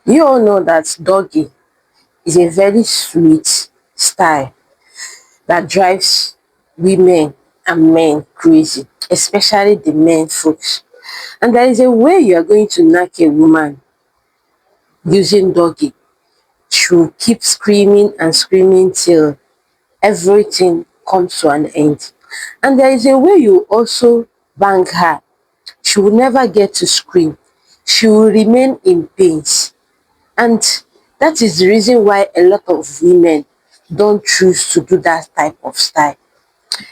You all know that doggy is a very sweet style that drives women and men crazy, especially the men folks. And there is a way you are going to knock a woman using doggy. She will keep screaming and screaming till everything comes to an end. And there is a way you also bang her. She will never get to scream. She will remain in pains. And that is the reason why a lot of women don't choose to do that type of style.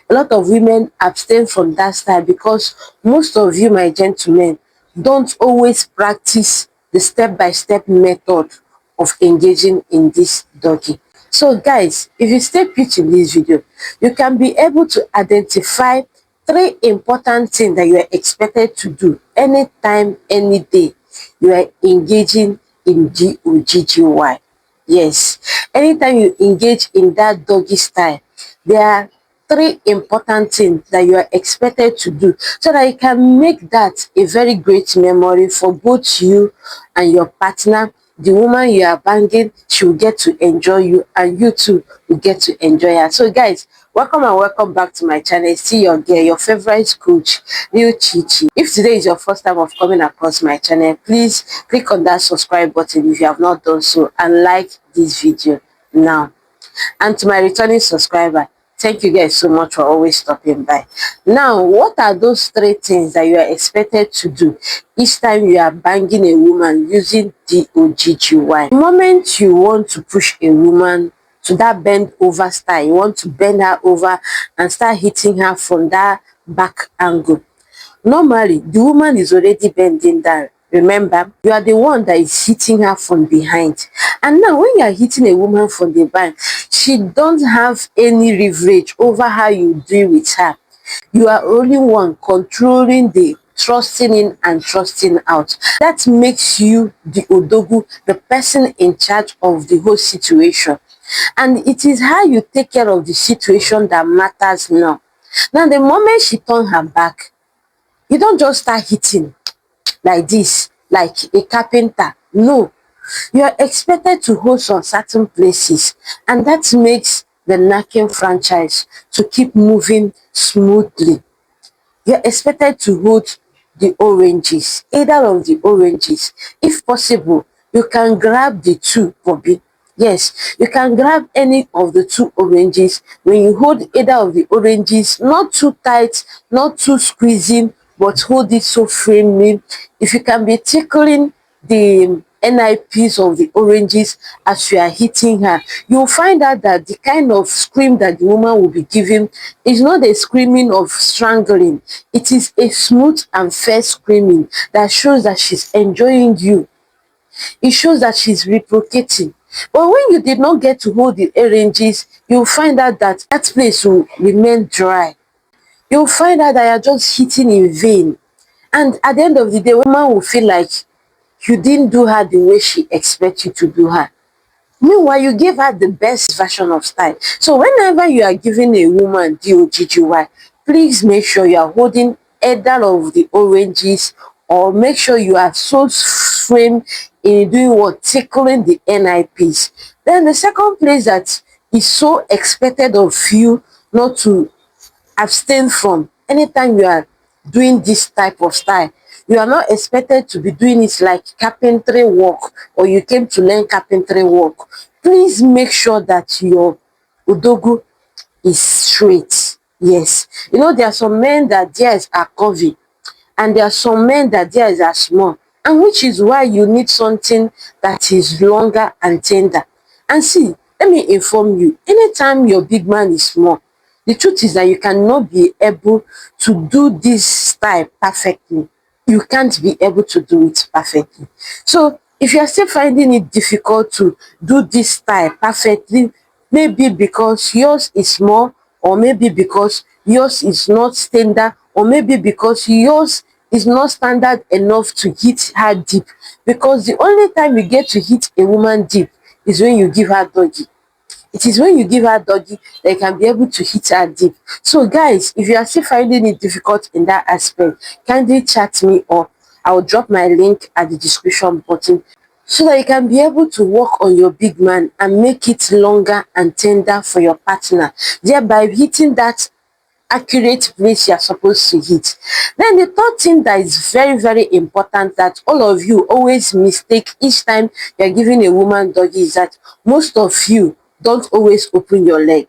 A lot of women abstain from that style because most of you, my gentlemen, don't always practice the step-by-step method of engaging in this doggy. So guys, if you stay put in this video, you can be able to identify 3 important things that you are expected to do anytime, any day you are engaging in DOGGY. Yes, anytime you engage in that doggy style, there are 3 important things that you are expected to do so that you can make that a very great memory for both you and your partner. The woman you are banging, she will get to enjoy you, and you too will get to enjoy her. So guys, welcome and welcome back to my channel. See your girl, your favorite coach, Real Chichi. If today is your first time of coming across my channel, please click on that subscribe button if you have not done so, and like this video now. And to my returning subscriber, thank you guys so much for always stopping by. Now, what are those 3 things that you are expected to do each time you are banging a woman using DOGGY? The moment you want to push a woman to that bend over style, you want to bend her over and start hitting her from that back angle. Normally, the woman is already bending down. Remember, you are the one that is hitting her from behind. And now when you are hitting a woman from the back, she don't have any leverage over how you deal with her. You are only one controlling the trusting in and trusting out. That makes you the odogu, the person in charge of the whole situation. And it is how you take care of the situation that matters now. Now, the moment she turned her back, you don't just start hitting like this, like a carpenter. No, you are expected to hold some certain places, and that makes the knocking franchise to keep moving smoothly. You're expected to hold the oranges, either of the oranges. If possible, you can grab the 2, Bobby. Yes, you can grab any of the 2 oranges. When you hold either of the oranges, not too tight, not too squeezing, but hold it so firmly. If you can be tickling the NIPs of the oranges as you are hitting her, you'll find out that the kind of scream that the woman will be giving is not a screaming of strangling. It is a smooth and fair screaming that shows that she's enjoying you. It shows that she's reciprocating. But when you did not get to hold the oranges, you'll find out that that place will remain dry. You'll find out that you're just hitting in vain. And at the end of the day, woman will feel like you didn't do her the way she expects you to do her. Meanwhile, you give her the best version of style. So whenever you are giving a woman DOGGY, please make sure you are holding either of the oranges, or make sure you are so framed in doing what? Tickling the NIPs. Then the second place that is so expected of you not to abstain from anytime you are doing this type of style. You are not expected to be doing it like carpentry work, or you came to learn carpentry work. Please make sure that your odogu is straight. Yes. You know, there are some men that theirs are curvy, and there are some men that theirs are small. And which is why you need something that is longer and tender. And see, let me inform you, anytime your big man is small, the truth is that you cannot be able to do this style perfectly. You can't be able to do it perfectly. So if you are still finding it difficult to do this style perfectly, maybe because yours is small, or maybe because yours is not standard, or maybe because yours is not standard enough to hit her deep. Because the only time you get to hit a woman deep is when you give her doggy. It is when you give her doggy that you can be able to hit her deep. So guys, if you are still finding it difficult in that aspect, kindly chat me, or I'll drop my link at the description button so that you can be able to work on your big man and make it longer and tender for your partner, thereby hitting that accurate place you're supposed to hit. Then the third thing that is very, very important that all of you always mistake each time you're giving a woman doggy is that most of you don't always open your leg.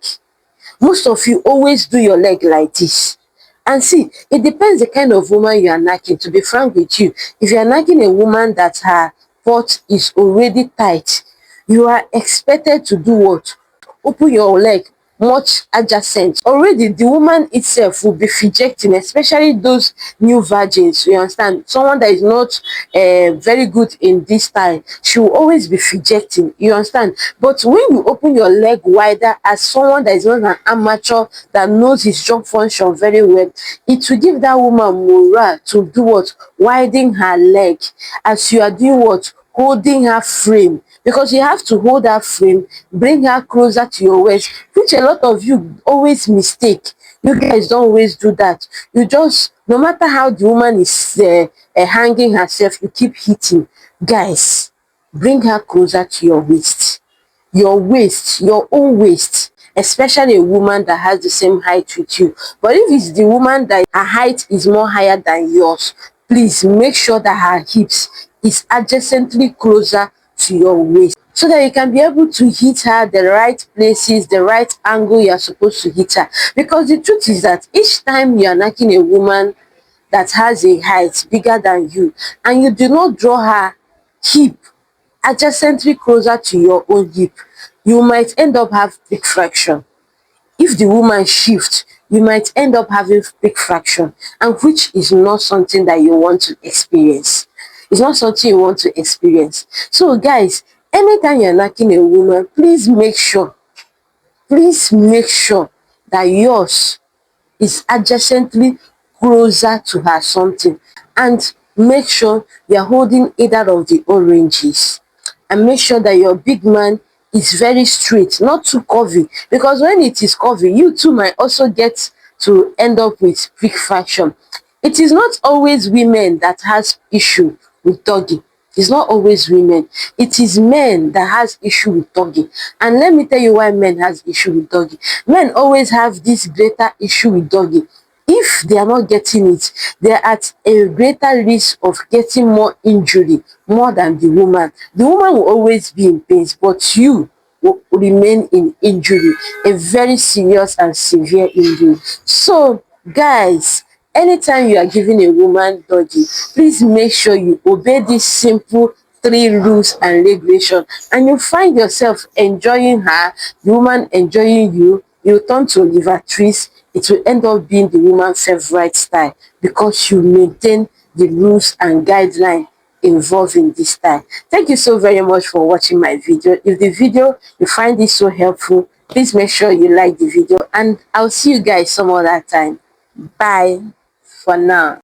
Most of you always do your leg like this. And see, it depends the kind of woman you are knacking. To be frank with you, if you are knacking a woman that her butt is already tight, you are expected to do what? Open your leg much adjacent. Already the woman itself will be fidgeting, especially those new virgins, you understand, someone that is not very good in this style, she will always be fidgeting, you understand. But when you open your leg wider as someone that is not an amateur, that knows his job function very well, it will give that woman morale to do what? Widen her leg as you are doing what? Holding her frame, because you have to hold her frame, bring her closer to your waist, which a lot of you always mistake. You guys don't always do that. You just, no matter how the woman is hanging herself, you keep hitting. Guys, bring her closer to your waist, your own waist, especially a woman that has the same height with you. But if it's the woman that her height is more higher than yours, please make sure that her hips is adjacently closer to your waist, so that you can be able to hit her the right places, the right angle you are supposed to hit her. Because the truth is that each time you are knocking a woman that has a height bigger than you and you do not draw her hip adjacently closer to your own hip, you might end up having big fraction. If the woman shifts, you might end up having big fraction, and which is not something that you want to experience. It's not something you want to experience. So guys, anytime you're knocking a woman, please make sure that yours is adjacently closer to her something, and make sure you're holding either of the oranges, and make sure that your big man is very straight, not too curvy, because when it is curvy, you too might also get to end up with big fraction. It is not always women that has issue with doggy. It's not always women. It is men that has issue with doggy. And let me tell you why men has issue with doggy. Men always have this greater issue with doggy. If they are not getting it, they are at a greater risk of getting more injury more than the woman. The woman will always be in pain, but you will remain in injury, a very serious and severe injury. So guys, anytime you are giving a woman doggy, please make sure you obey these simple 3 rules and regulations, and you find yourself enjoying her, the woman enjoying you. You turn to livertrice. It will end up being the woman's favorite style, because you maintain the rules and guidelines involved in this style. Thank you so very much for watching my video. If the video you find this so helpful, please make sure you like the video, and I'll see you guys some other time. Bye for now.